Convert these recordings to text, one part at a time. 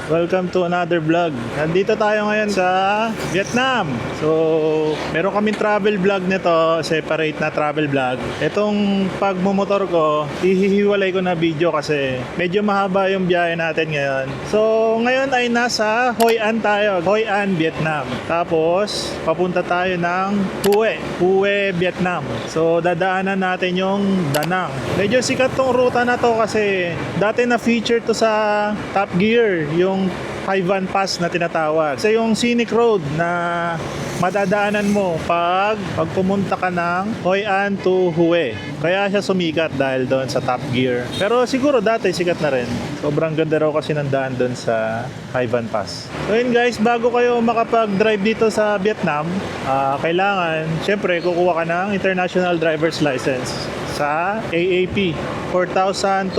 Welcome to another vlog. Nandito tayo ngayon sa Vietnam. So, meron kaming travel vlog nito, separate na travel vlog. Itong pagmumotor ko, ihihiwalay ko na video kasi medyo mahaba yung biyahe natin ngayon. So, ngayon ay nasa Hoi An tayo, Hoi An, Vietnam. Tapos, papunta tayo ng Hue, Hue, Vietnam. So, dadaanan natin yung Da Nang. Medyo sikat tong ruta na to kasi dati na feature to sa Top Gear, yung Hai Van Pass na tinatawag. So yung scenic road na madadaanan mo pag pumunta ka ng Hoi An to Hue. Kaya siya sumikat dahil doon sa Top Gear. Pero siguro dati sikat na rin. Sobrang ganda raw kasi ng daan doon sa Hai Van Pass. So yun guys, bago kayo makapag-drive dito sa Vietnam, kailangan, syempre, kukuha ka ng International Driver's License sa AAP. 4,200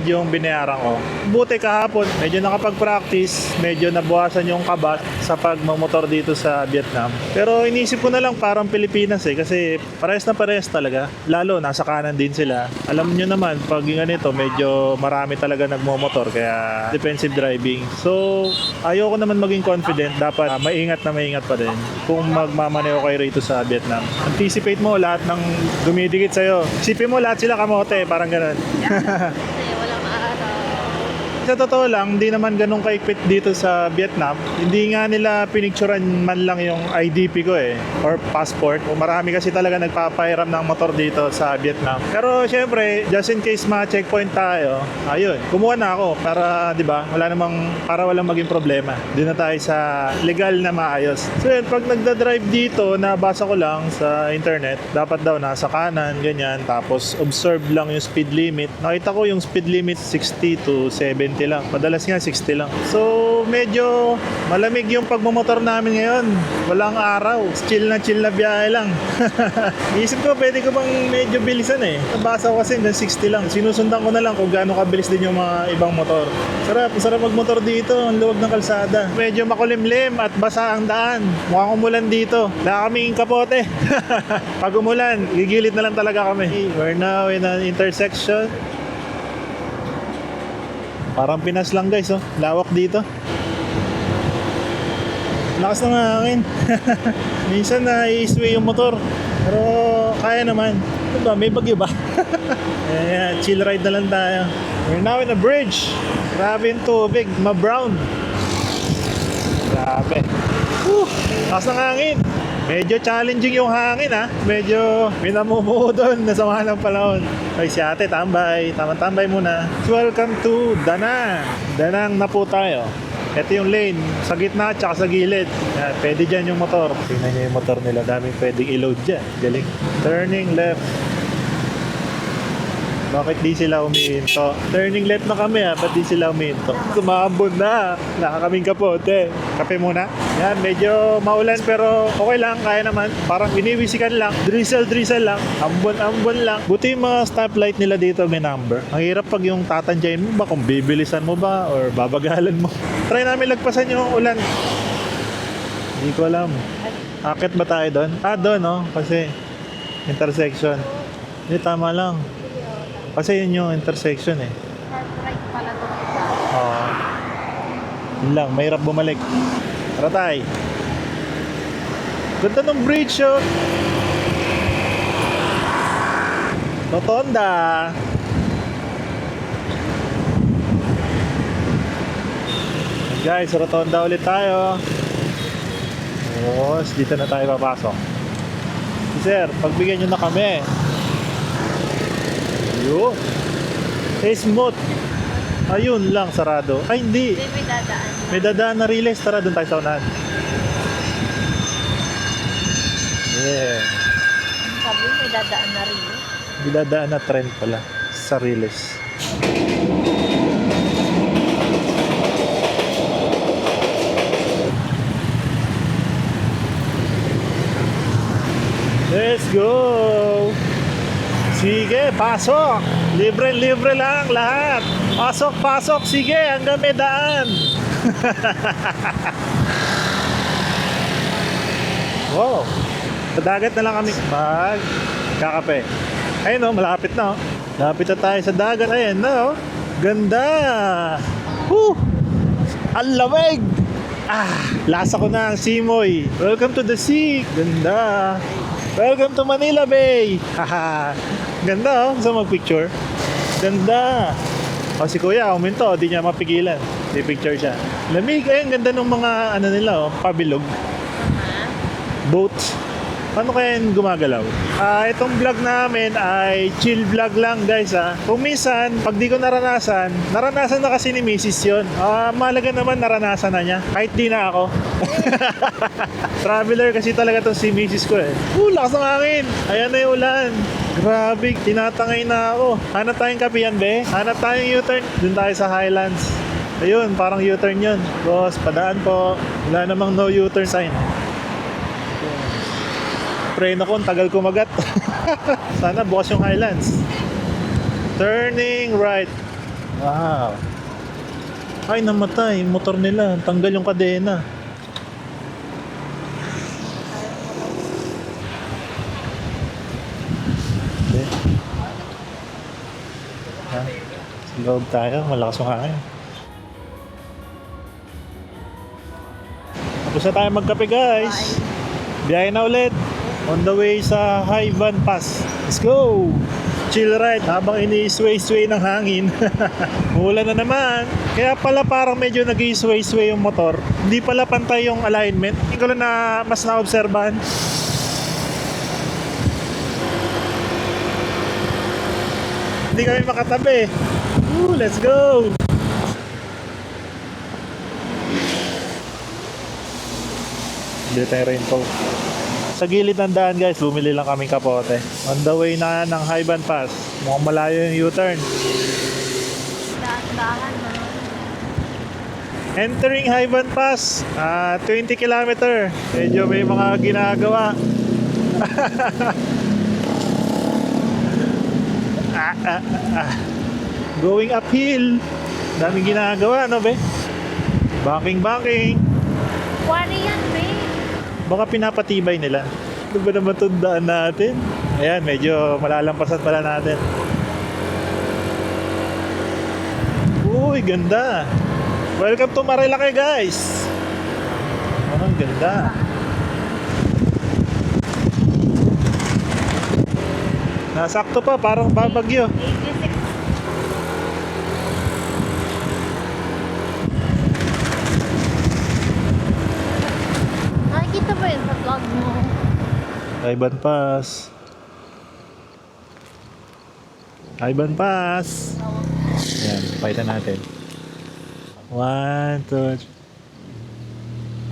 yung binayaran ko. Buti kahapon, medyo nakapag-practice, medyo nabawasan yung kabat sa pagmamotor dito sa Vietnam. Pero inisip ko na lang parang Pilipinas kasi parehas na parehas talaga. Lalo, nasa kanan din sila. Alam nyo naman, pag ganito, medyo marami talaga nagmamotor, kaya defensive driving. So, ayoko naman maging confident. Dapat maingat na maingat pa din kung magmamaneho kayo rito sa Vietnam. Anticipate mo lahat ng dumidikit sa'yo. Isipin mo lahat sila kamote, parang ganun. Kasi walang araw. Sa totoo lang, hindi naman ganun kaikpit dito sa Vietnam. Hindi nga nila pinicturean man lang yung IDP ko or passport. O marami kasi talaga nagpapahiram ng motor dito sa Vietnam. Pero syempre, just in case ma-checkpoint tayo, ayun, kumuha na ako para, di ba, para walang maging problema. Doon na tayo sa legal na maayos. So yun, pag nagda-drive dito, nabasa ko lang sa internet, dapat daw nasa kanan, ganyan, tapos observe lang yung speed limit. Nakita ko yung speed limit 60 to 70 lang. Madalas nga 60 lang. So, medyo malamig yung pagmumotor namin ngayon. Walang araw. Chill na biyahe lang. Isip ko, pwede ko bang medyo bilisan Nabasa ko kasi hanggang 60 lang. Sinusundan ko na lang kung gaano kabilis din yung mga ibang motor. Sarap magmotor dito. Ang luwag ng kalsada. Medyo makulimlim at basa ang daan. Mukhang umulan dito. Wala kaming kapote. Pag umulan, gigilid na lang talaga kami. We're now in an intersection. Parang Pinas lang guys, lawak dito. Lakas ng hangin. Minsan na-i-sway yung motor, pero kaya naman. Ano ba, may bagyo ba? Ayan, chill ride na lang tayo. We're now in a bridge. Grabe yung tubig, ma-brown. Grabe. Lakas ng hangin. Medyo challenging yung hangin Medyo minamumuo doon na sama ng panahon. Ay si ate, tambay. Tambay muna. Welcome to Da Nang. Da Nang na po tayo. Ito yung lane. Sa gitna at saka sa gilid. Yan, pwede dyan yung motor. Tingnan nyo yung motor nila. Daming pwedeng i-load dyan. Galing. Turning left. Bakit di sila umihinto? Turning left na kami ba't di sila umihinto? Tumambon na. Nakakaming kapote. Kape muna. Yan, medyo maulan pero okay lang, kaya naman. Parang biniwisikan lang. Drizzle lang. Ambon lang. Buti yung mga stoplight nila dito may number. Ang hirap pag yung tatanjayin mo ba kung bibilisan mo ba or babagalan mo. Try namin lagpasan yung ulan. Hindi ko alam. Akit ba tayo doon? Doon kasi intersection. Hindi, tama lang. Kasi yun yung intersection Sharp right pala doon. Oo. Yun lang, mahirap bumalik. Tara tayo. Ganda ng bridge Rotonda. Guys, rotonda ulit tayo. Tapos, dito na tayo papasok. Sir, pagbigyan nyo na kami. Yun. Smooth. Ayun lang, sarado. Ay, hindi. Hindi, may dadaan. May dadaan na relays. Tara, doon tayo sa unahan. Yeah. Sabi mo, may dadaan na rin. May dadaan na trend pala sa relays. Let's go! Sige, pasok! Libre lang lahat! Pasok! Sige, hanggang may daan! Wow! Sa dagat na lang kami kakape. Ayun malapit na Lapit na tayo sa dagat. Ayan na Ganda! Woo! Ang lamig! Lasa ko na ang simoy. Welcome to the sea. Ganda. Welcome to Manila Bay. Haha. Ganda oh. Gusto mag-picture? Ganda. O si Kuya, uminto. Di niya mapigilan. Di picture siya. Lamig. Ay, ang ganda ng mga ano nila oh. Pabilog. Boats. Paano kaya yung gumagalaw? Itong vlog namin ay chill vlog lang guys ha. Kung minsan, pag di ko naranasan na kasi ni Mrs. yun. Malaga naman naranasan na niya. Kahit di na ako. Traveler kasi talaga to si Mrs. ko eh. Lakas ng hangin. Ayan na yung ulan. Grabe, tinatangay na ako. Hanap tayong kapihan be. Hanap tayong U-turn. Dun tayo sa Highlands. Ayun, parang U-turn yun. Boss, padaan po. Wala namang no U-turn sign. Preno ko, ang tagal kumagat. Sana bukas yung Highlands. Turning right. Wow. Ay, namatay. Motor nila. Tanggal yung kadena. Okay. Ha? Sa loob tayo. Malakas yung hangin. Tapos na tayo magkape guys. Biyahe na ulit. On the way sa Haivan Pass. Let's go! Chill ride habang ini-sway-sway ng hangin. Uulan na naman. Kaya pala parang medyo nag-i-sway-sway yung motor. Hindi pala pantay yung alignment. Hindi ko lang na mas naobserbahan. Hindi kami makatabi. Let's go! Hindi tayo raincoat. Sa gilid ng daan guys, bumili lang kaming kapote. On the way na ng Haivan Pass. Mukhang malayo yung U-turn. Dahan-dahan mo. Entering Haivan Pass, 20 kilometer. Medyo may mga ginagawa. Going uphill. Daming ginagawa, no be? Banking. Quarry yan, be. Baka pinapatibay nila. Ano ba naman tundaan natin? Ayan, medyo malalampasan pala natin. Uy, ganda. Welcome to Marilaki guys. Ang ganda. Nasakto pa, parang babagyo. 86. Nakikita mo yun sa vlog mo. Haivan Pass. Haivan Pass. Ayan, pakita natin. 1, 2,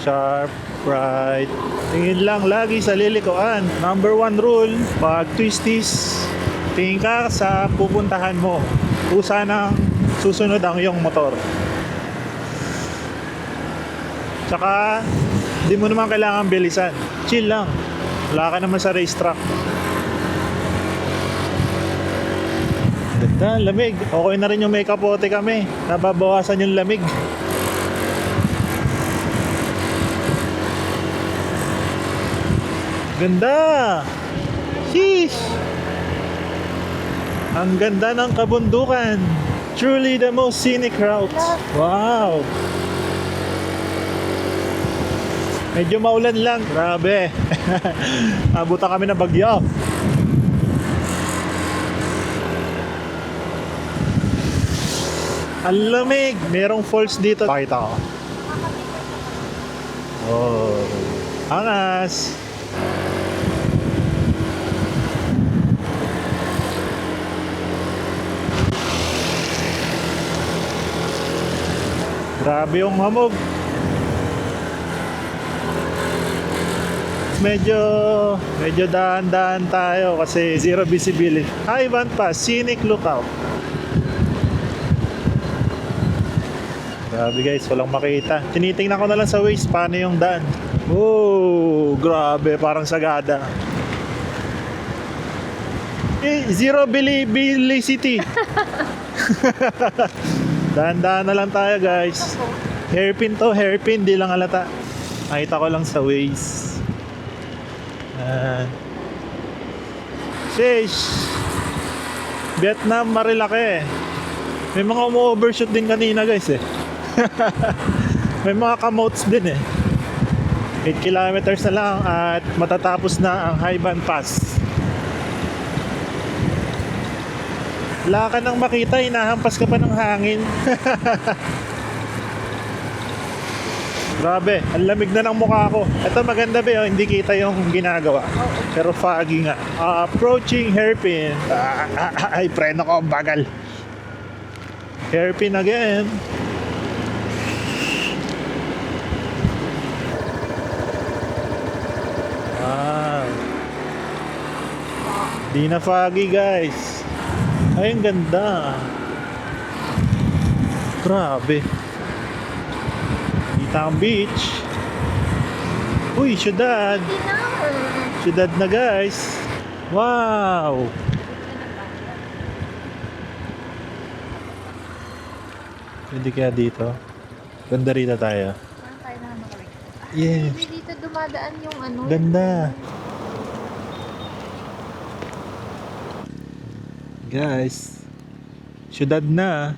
sharp, right. Tingin lang lagi sa lilikuan. Number 1 rule, pag twisties, tingin ka sa pupuntahan mo. Kusa nang susunod ang iyong motor. Tsaka, hindi mo naman kailangan bilisan. Chill lang. Wala ka naman sa racetrack. Ganda, lamig. Okay na rin yung may kapote kami. Nababawasan yung lamig. Ganda! Sheesh! Ang ganda ng kabundukan. Truly the most scenic route. Wow! Medyo maulan lang. Grabe. Abutan kami ng bagyo. Ang lamig. Merong falls dito. Pakita ko. Oh. Angas. Grabe yung hamog. Medyo dahan-dahan tayo kasi zero visibility. Haivan Pass, scenic lookout. Grabe guys, walang makita. Tinitingnan ko na lang sa Waze paano yung daan. Oh, grabe, parang sagada. Zero visibility. Dahan-dahan na lang tayo guys. Hairpin to, hairpin, di lang halata. Nakita ko lang sa Waze. Sheesh. Vietnam, Marilaki. May mga umu-overshoot din kanina guys eh. May mga kamotes din eh. 8 kilometers na lang at matatapos na ang Haiban Pass. Wala ka nang makita, hinahampas ka pa ng hangin. Grabe, ang lamig na ng mukha ko. Ito maganda ba yun, hindi kita yung ginagawa. Pero foggy nga. Approaching hairpin. Ay, preno ko, bagal. Hairpin again. Wow. Di na foggy guys. Ay, ang ganda. Grabe. Kita ang beach. Uy, syudad. Dinner. Syudad na guys. Wow. Pwede kaya dito? Ganda rito tayo. Saan tayo na makalik? Yes. Hindi dito dumadaan yung ano. Ganda. Guys. Syudad na.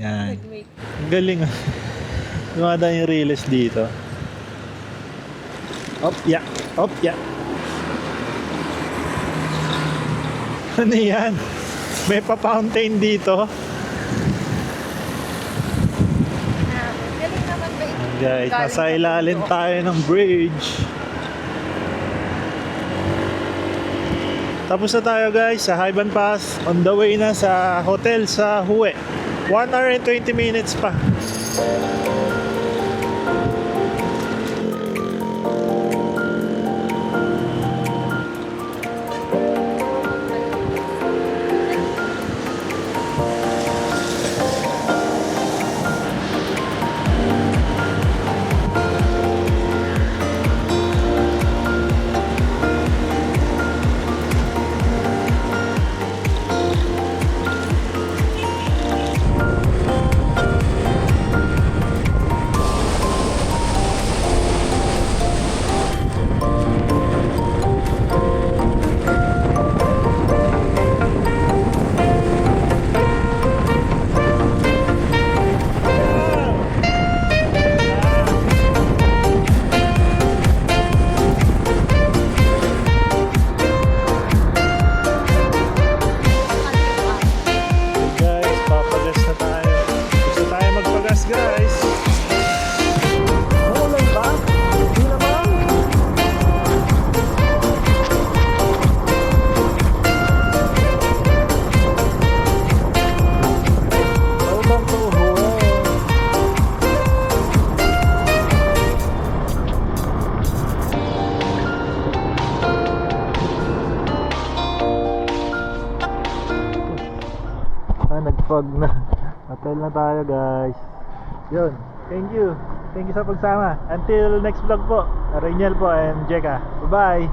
Yan. Wait. Ang galing ah. Dumadaan yung riles dito. Opya. Opya. Ano yan? May pa-fountain dito. Galing naman ba ito? Guys, nasa ilalim tayo ng bridge. Tapos na tayo guys sa Haiban Pass. On the way na sa hotel sa Hue. 1 hour and 20 minutes pa. Guys, papagas na tayo. Gusto tayo magpagas guys. Umulan ba? Hindi naman. Welcome to Hue. Nag-fog na. Hotel na tayo guys. Yun. Thank you. Thank you sa pagsama. Until next vlog po. Rainiel po and Jeka. Bye-bye.